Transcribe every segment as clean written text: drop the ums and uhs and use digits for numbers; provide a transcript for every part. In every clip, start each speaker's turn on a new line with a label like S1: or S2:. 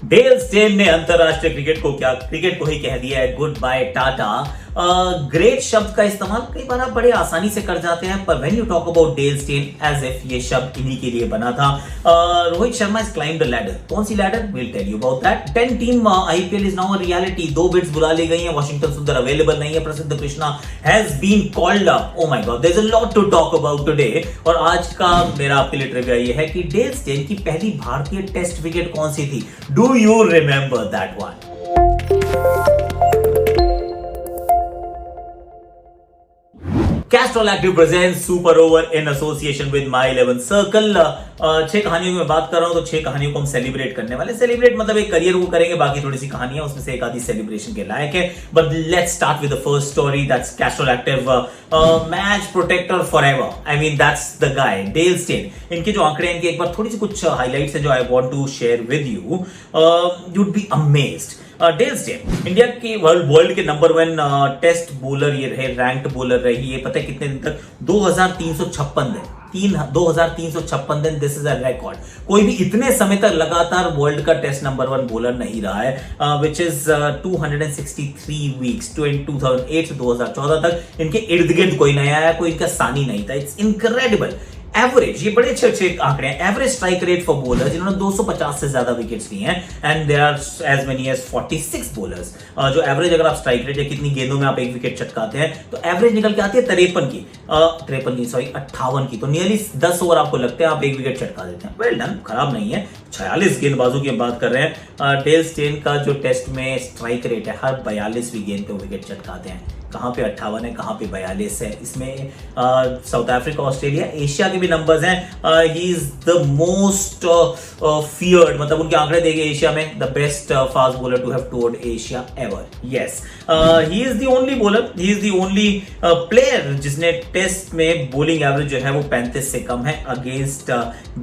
S1: Dale Steyn ने अंतरराष्ट्रीय cricket को ही कह दिया है गुड बाय टाटा। ग्रेट शब्द का इस्तेमाल कई बार आप बड़े आसानी से कर जाते हैं, पर when you talk about Dale Steyn as if ये शब्द इन्हीं के लिए बना था। Rohit Sharma is climb the ladder. कौन सी ladder? Will tell you about that. 10 team IPL is now a reality. 2 bids बुला ली गई हैं। वॉशिंगटन सुंदर अवेलेबल नहीं है। Prasidh Krishna has been called up. Oh my God, there is a lot to talk about today. और आज का मेरा आपके लिए ट्रिविया ये है कि डेल स्टेन की पहली भारतीय टेस्ट विकेट कौन सी थी? Do you remember that one? Castrol Active presents Super Over in association with My 11 Circle। 6 कहानियों की मैं बात कर रहा हूं, तो 6 कहानियों को हम सेलिब्रेट करने वाले। सेलिब्रेट मतलब एक करियर को करेंगे, बाकी थोड़ी सी कहानियां उसमें से एक आधी सेलिब्रेशन के लायक है। But let's start with the first story, that's Castrol Active match protector forever. I mean that's the guy Dale Steyn. इनके जो आंकड़े हैं, इनके एक बार थोड़ी सी कुछ हाइलाइट्स है जो I want to share with you. You would be amazed. Dale Steyn India के वर्ल्ड के नंबर 1 टेस्ट बॉलर ये रहे, रैंक्ड बॉलर रही है। पता है कितने दिन तक? 2356 दिन। 2356 दिन। This is a record. कोई भी इतने समय तक लगातार वर्ल्ड का टेस्ट नंबर 1 बॉलर नहीं रहा है, विच इज 263 वीक्स। 2008 से 2014 तक इनके इर्द गिर्द कोई नहीं आया, कोई इनका सानी नहीं था। It's incredible. एवरेज, ये बड़े अच्छे आंकड़े हैं। Average strike rate for bowler जिन्होंने 250 से ज्यादा विकेट्स ली हैं, and there are as many as 46 bowlers. जो एवरेज, अगर आप स्ट्राइक रेट या कितनी गेंदों में आप एक विकेट चटकाते हैं, तो एवरेज निकल के आती है 53 की, 58 की। तो नियरली 10 ओवर आपको लगते हैं, आप एक विकेट चटका देते हैं। वेल डन, खराब नहीं है। 46 गेंदबाजों की हम बात कर रहे हैं। डेल स्टेन का जो टेस्ट में स्ट्राइक रेट है, हर 42वीं गेंद पे विकेट चटकाते हैं। कहां पे 58 है, कहां पे 42 है। इसमें साउथ अफ्रीका, ऑस्ट्रेलिया, एशिया के भी नंबर्स हैं। He is the most feared, मतलब उनके आंकड़े देखे एशिया में, the best fast bowler to have toured Asia ever. Yes, he is the only bowler, he is the only player जिसने test में बॉलिंग एवरेज जो है वो 35 से कम है अगेंस्ट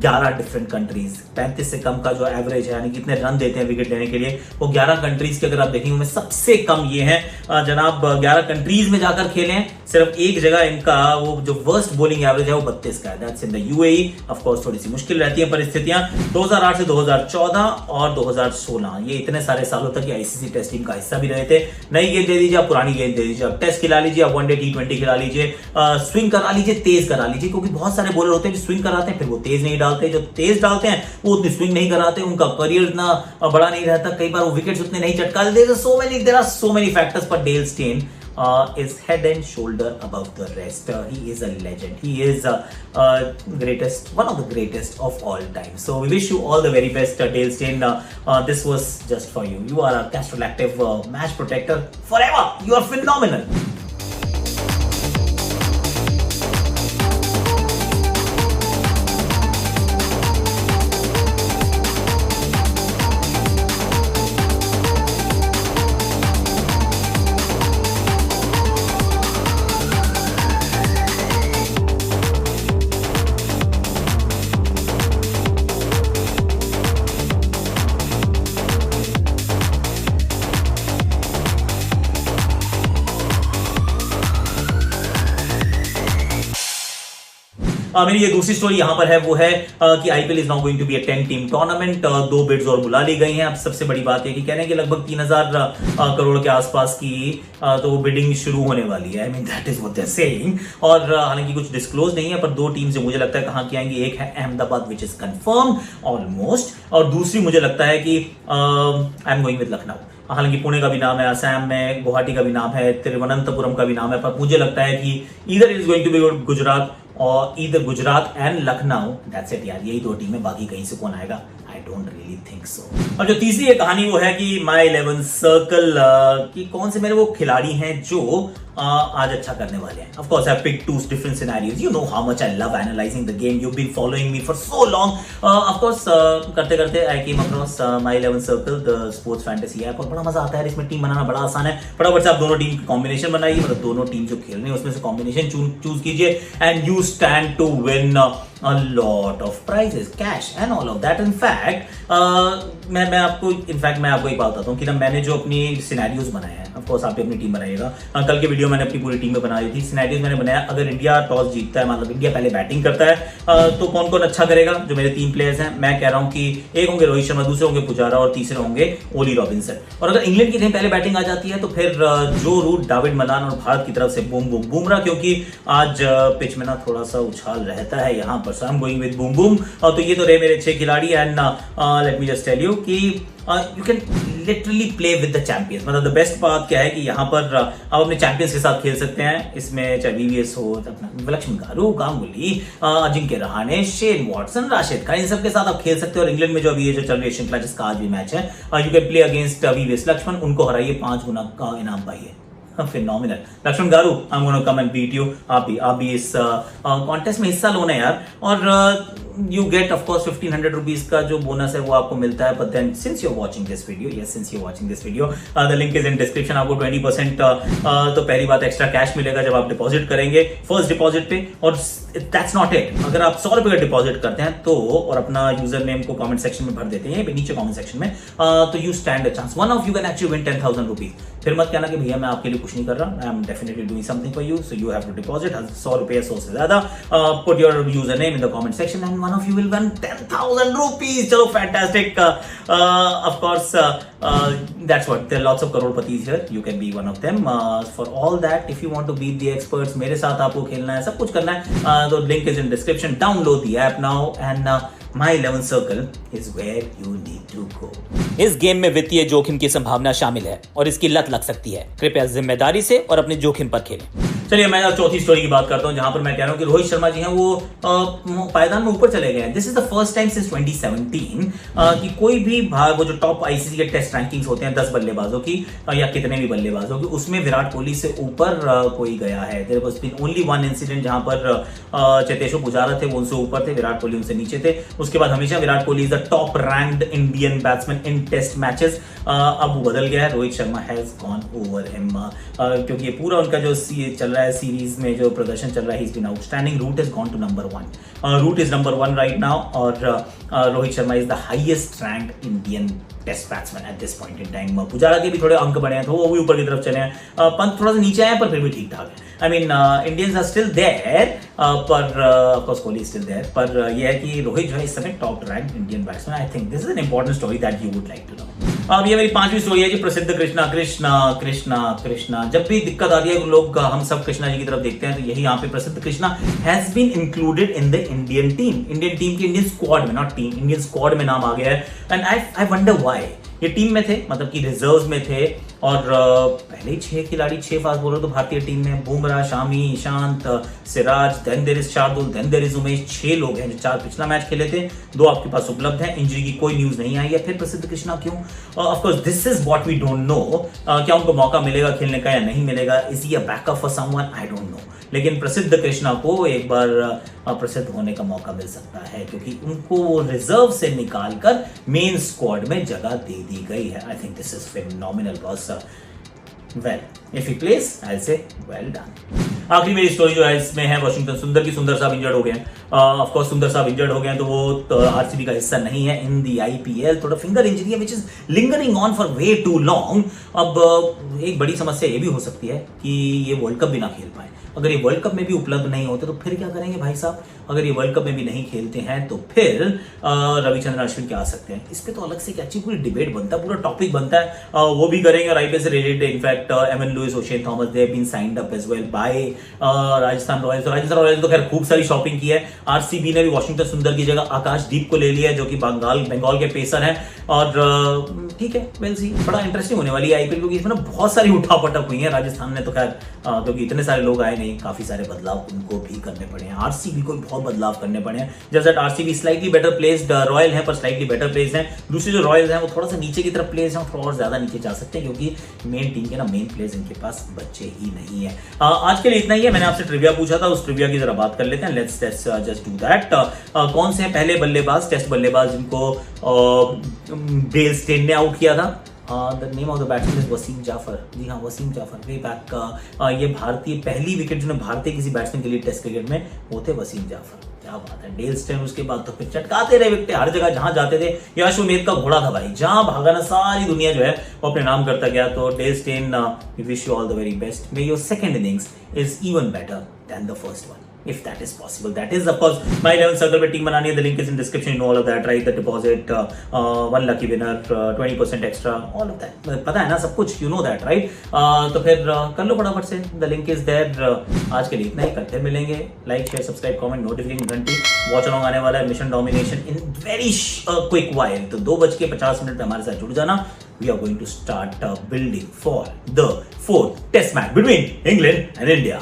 S1: 11 डिफरेंट कंट्रीज। 35 से कम का जो एवरेज है, यानी कितने रन देते हैं विकेट लेने के लिए, वो 11 कंट्रीज के अगर आप देखेंगे उनमें सबसे कम ये है। जनाब 11 कंट्रीज में जाकर खेले हैं, सिर्फ एक जगह इनका वो जो वर्स्ट बॉलिंग एवरेज है वो 32 का है, that's in the UAE. Of course थोड़ी सी मुश्किल रहती है परिस्थितियां। 2008 से 2014 और 2016 ये इतने सारे सालों तक ये आईसीसी टेस्ट टीम का हिस्सा भी रहे थे। नई गेंद दे दीजिए, आप पुरानी गेंद दे दीजिए, आप टेस्ट खिला लीजिए, आप वनडे T20 खिला लीजिए, स्विंग करा लीजिए, तेज करा लीजिए, क्योंकि बहुत सारे बॉलर होते हैं जो स्विंग कराते हैं फिर वो तेज नहीं डालते, जो तेज डालते हैं वो उतनी स्विंग नहीं कराते, उनका करियर इतना बड़ा नहीं रहता, कई बार वो विकेट्स उतने नहीं चटका देते। There are so many factors, पर Dale Steyn is head and shoulder above the rest. He is a legend. He is greatest, one of the greatest of all time. So we wish you all the very best, Dale Steyn. This was just for you. You are a Castrol Active match protector forever. You are phenomenal. मेरी ये दूसरी story यहां पर है, वो है कि IPL is now going to be a 10 team tournament. 2 bids और बुला ली गई हैं। अब सबसे बड़ी बात है कि कहने के लगभग 3000 करोड़ के आसपास की तो वो बिडिंग शुरू होने वाली है। I mean that is what they are saying. और हालांकि कुछ डिस्क्लोज नहीं है, पर 2 टीम जो मुझे लगता है कहां की आएंगी, एक है Ahmedabad which is confirm almost, और दूसरी मुझे लगता है कि आई एम गोइंग विद लखनऊ। हालांकि पुणे का भी नाम है, असम में गुवाहाटी का भी नाम है, तिरुवनंतपुरम का भी नाम है, पर मुझे लगता है कि either it is going to be Gujarat और either Gujarat and Lucknow. That's it यार, यही 2 टीमें, बाकी कहीं से कौन आएगा? I don't really think so. और जो तीसरी ये कहानी वो है कि माय 11 सर्कल की कौन से मेरे वो खिलाड़ी हैं जो आज अच्छा करने वाले हैं। Of course, I've picked 2 different scenarios. You know how much I love analyzing the game. You've been following me for so long. Of course, करते करते I came across My 11 Circle, the sports fantasy app, और बड़ा मजा आता है इसमें। Team बनाना बड़ा आसान है। फटाफट से आप दोनों टीम की कॉम्बिनेशन बनाइए, मतलब दोनों टीम जो खेल रहे हैं उसमें से कॉम्बिनेशन चूज कीजिए, and you stand to win a lot of prizes, cash and all of that. In fact, मैं आपको इनफैक्ट मैं आपको एक बात बताता हूँ कि ना मैंने जो अपनी सिनेरियोज बनाए हैं, ऑफ कोर्स आप भी अपनी टीम बनाइएगा। कल के वीडियो मैंने अपनी पूरी टीम में बनाई थी, सिनेरियोज मैंने बनाया। अगर इंडिया टॉस जीतता है, मतलब इंडिया पहले बैटिंग करता है, तो कौन कौन अच्छा करेगा? जो मेरे 3 प्लेयर्स हैं, मैं कह रहा हूँ कि एक होंगे रोहित शर्मा, दूसरे होंगे पुजारा और तीसरे होंगे ओली रॉबिन्सन। और अगर इंग्लैंड की टीम पहले बैटिंग आ जाती है तो फिर जो रूट डेविड मलान और भारत की तरफ से बूम बूम बुमराह, क्योंकि आज पिच में ना थोड़ा सा उछाल रहता है यहाँ पर, so I am going with boom boom. तो ये तो रहे मेरे 6 खिलाड़ी। And let me just tell you कि you can literally play with the champions. मतलब द बेस्ट बात क्या है कि यहाँ पर आप अपने चैंपियंस के साथ खेल सकते हैं। इसमें चाहे वीवीएस हो, अपना लक्ष्मण गारू, गांगुली, अजिंक्य रहाणे, शेन वॉटसन, राशिद खान, इन सब के साथ आप खेल सकते हो। और इंग्लैंड में जो अभी ये जो चल रही है श्रृंखला, जिसका आज भी मैच है, you can play against VVS Laxman, उनको हराइए, 5 गुना का इनाम पाइए। Phenomenal Laxman garu, I am gonna come and beat you. आप भी इस कॉन्टेस्ट में हिस्सा लो ना यार, और you get of course 1500 rupees का जो बोनस है वो आपको मिलता है। But then since you are watching this video, yes since you are watching this video, the link is in description. आपको 20% तो पहली बात एक्स्ट्रा कैश मिलेगा जब आप डिपॉजिट करेंगे फर्स्ट डिपॉजिट पे। और दैट्स नॉट इट, अगर आप 100 रुपए का डिपॉजिट करते हैं तो, और अपना यूजर नेम को कमेंट सेक्शन में भर देते हैं नीचे कमेंट सेक्शन में, तो you stand a chance, one of you can actually win 10,000 rupees. फिर मत कहना कि भैया मैं आपके लिए कुछ नहीं कर रहा, I am definitely doing something for you, so you have to deposit 100 रुपए, 100 से ज्यादा, put your user name in the comment section and one of you will win 10,000 rupees. चलो fantastic. Of course, that's what. There are lots of crorepatis here. You can be one of them. For all that, if you want to beat the experts, मेरे साथ आपको खेलना है, सब कुछ करना है, तो link is in description. Download the app now and My 11 Circle is where you need to go.
S2: इस गेम में वित्तीय जोखिम की संभावना शामिल है और इसकी लत लग सकती है। कृपया जिम्मेदारी से और अपने जोखिम पर खेलें।
S1: चलिए मैं चौथी स्टोरी की बात करता हूं, जहां पर मैं कह रहा हूं कि रोहित शर्मा जी हैं वो पायदान में ऊपर चले गए हैं। This is the first time since 2017 कि कोई भी भाग, वो जो टॉप आईसीसी के टेस्ट रैंकिंग्स होते हैं 10 बल्लेबाजों की या कितने भी बल्लेबाजों की, उसमें विराट कोहली से ऊपर कोई गया है। There was been only one incident जहां पर चेतेश्वर पुजारा थे, वो उनसे ऊपर थे, विराट कोहली उनसे नीचे थे। उसके बाद हमेशा Virat Kohli is the top ranked Indian batsman in test matches. अब वो बदल गया है, Rohit Sharma has gone over him, क्योंकि ये पूरा उनका जो चल रहा है सीरीज में जो प्रदर्शन चल रहा है, he's been outstanding. Root has gone to number 1. Root is number 1 right now, और Rohit Sharma is the highest ranked Indian test batsman at this point in time. Pujara के भी थोड़े अंक बढ़े हैं तो वो भी ऊपर की तरफ चले हैं, पंत थोड़ा सा नीचे आए पर फिर भी ठीक ठाक है। I mean Indians are still there, पर of course Kohli still there, पर यह है कि रोहित जो है इस समय top rank Indian batsman. I think this is an important story that you would like to know. अब ये मेरी 5वीं स्टोरी है जी, प्रसिद्ध कृष्णा कृष्णा कृष्णा कृष्णा। जब भी दिक्कत आती है लोग हम सब कृष्णा जी की तरफ देखते हैं, तो यही यहाँ पे Prasidh Krishna has been included in the Indian team की इंडियन स्क्वाड में, नॉट टीम, इंडियन स्क्वाड में नाम आ गया है। And I wonder why. ये टीम में थे, मतलब कि रिजर्व में थे, और पहले ही 6 खिलाड़ी, 6 फास्ट बॉलर तो भारतीय टीम में, Bumrah, Shami, Ishant, Siraj, then there is Shardul, then there is Umesh. 6 लोग हैं जो 4 पिछला मैच खेले थे, 2 आपके पास उपलब्ध हैं। इंजरी की कोई न्यूज नहीं आई है। फिर प्रसिद्ध कृष्णा क्यों? Of course this is what we don't know. क्या उनको मौका मिलेगा खेलने का या नहीं मिलेगा? Is he a backup for someone? I don't know. लेकिन प्रसिद्ध कृष्णा को एक बार प्रसिद्ध होने का मौका मिल सकता है, क्योंकि उनको वो रिजर्व से निकालकर मेन स्क्वाड में जगह दे दी गई है। आई think this is phenomenal boss. Well, if he place I से वेल डन। आखिरी मेरी स्टोरी जो है इसमें है वाशिंगटन सुंदर की। सुंदर साहब इंजर्ड हो गए हैं, ऑफ कोर्स सुंदर साहब इंजर्ड हो गए हैं, तो वो आरसीबी का हिस्सा नहीं है इन दी आईपीएल। थोड़ा फिंगर इंजरी है which is lingering on for way too long. अब एक बड़ी समस्या ये भी हो सकती है कि ये वर्ल्ड कप भी ना खेल पाए। अगर ये वर्ल्ड कप में भी उपलब्ध नहीं होते तो फिर क्या करेंगे भाई साहब? अगर ये वर्ल्ड कप में भी नहीं खेलते हैं तो फिर रविचंद्रन अश्विन क्या आ सकते हैं? इस पे तो अलग से क्या अच्छी पूरी डिबेट बनता है, पूरा टॉपिक बनता है, वो भी करेंगे। और आईपीएल से related in fact Evin Lewis, Oshane Thomas, they have been signed up as well by Rajasthan Royals. Rajasthan Royals तो खैर खूब सारी शॉपिंग की है। आरसीबी ने भी वाशिंगटन सुंदर की जगह आकाशदीप को ले लिया है, जो कि बंगाल के पेसर हैं। और ठीक है, वेल सी, बड़ा इंटरेस्टिंग होने वाली है आईपीएल, क्योंकि इसमें बहुत सारी उठापटक हुई है। राजस्थान ने तो खैर क्योंकि इतने सारे लोग आए नहीं, काफी सारे बदलाव उनको भी करने पड़े हैं। आरसीबी को बहुत बदलाव करने पड़े हैं। जैसे RCB slightly better placed, royal है पर स्लाइटली बेटर प्लेस्ड है। दूसरे जो रॉयल्स हैं वो थोड़ा सा नीचे की तरफ प्लेस्ड हैं, थोड़ा और ज्यादा नीचे जा सकते हैं, क्योंकि मेन टीम के ना मेन प्लेयर्स इनके पास बच्चे ही नहीं है। आज के लिए इतना ही है। मैंने आपसे ट्रिविया पूछा था, उस ट्रिविया की जरा बात कर लेते हैं। Let's just do that. कौन से पहले बल्लेबाज, टेस्ट बल्लेबाज, जिनको डेल स्टेन ने आउट किया था? The name of the batsman is Wasim Jaffer. जी हाँ, वसीम जाफर, वे बैक। ये भारतीय पहली विकेट जो भारतीय किसी बैट्समैन के लिए टेस्ट क्रिकेट में, वो थे वसीम जाफर। क्या बात है, डेल स्टेन उसके बाद तो फिर चटकाते रहे विकेट हर जगह जहां जाते थे। यश उमेद का घोड़ा था भाई, जहां भागा ना सारी दुनिया जो है वो अपने नाम करता गया। तो Dale Steyn, we wish you all the very best, may your second innings is even better than the first one, if that is possible. That is of course my 11 circle पे टीम बनानी है, the link is in description, you know all of that, right? The deposit, one lucky winner, 20% extra, all of that पता है ना सब कुछ, you know that, right? तो फिर कर लो फटाफट से, the link is there। आज के लिए इतना ही, कल फिर मिलेंगे। Like share subscribe comment notification घंटी, वॉच अलॉन्ग आने वाला है mission domination in very quick while, तो 2:50 पे हमारे साथ जुड़ जाना। We are going to start building for the 4th test match between England and India.